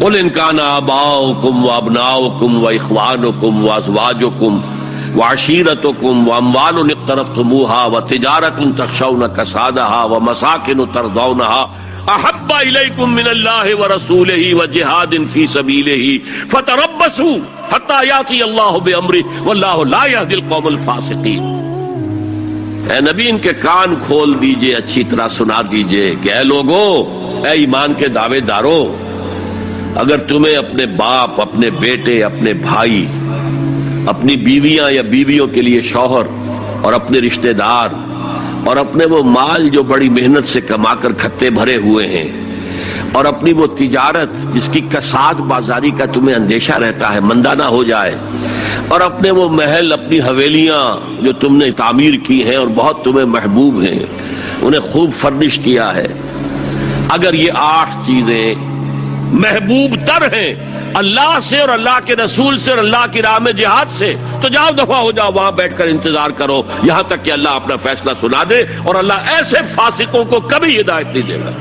قل ان کان آباؤکم وابناؤکم واخوانکم وازواجکم وعشیرتکم واموال اقترفتموها وتجارۃ تخشون کسادها ومساکن ترضونها احب الیکم من اللہ ورسولہ وجہاد فی سبیلہ فتربصوا حتی یاتی اللہ بامرہ واللہ لا یہدی القوم الفاسقین۔ اے نبی ان کے کان کھول دیجئے، اچھی طرح سنا دیجئے کہ اے لوگو، اے ایمان کے دعوے دارو، اگر تمہیں اپنے باپ، اپنے بیٹے، اپنے بھائی، اپنی بیویاں یا بیویوں کے لیے شوہر اور اپنے رشتہ دار اور اپنے وہ مال جو بڑی محنت سے کما کر کھتے بھرے ہوئے ہیں اور اپنی وہ تجارت جس کی کساد بازاری کا تمہیں اندیشہ رہتا ہے مندہ نہ ہو جائے، اور اپنے وہ محل، اپنی حویلیاں جو تم نے تعمیر کی ہیں اور بہت تمہیں محبوب ہیں، انہیں خوب فرنش کیا ہے، اگر یہ 8 چیزیں محبوب تر ہیں اللہ سے اور اللہ کے رسول سے اور اللہ کی راہ میں جہاد سے، تو جاؤ دفعہ ہو جاؤ، وہاں بیٹھ کر انتظار کرو یہاں تک کہ اللہ اپنا فیصلہ سنا دے، اور اللہ ایسے فاسقوں کو کبھی ہدایت نہیں دے گا۔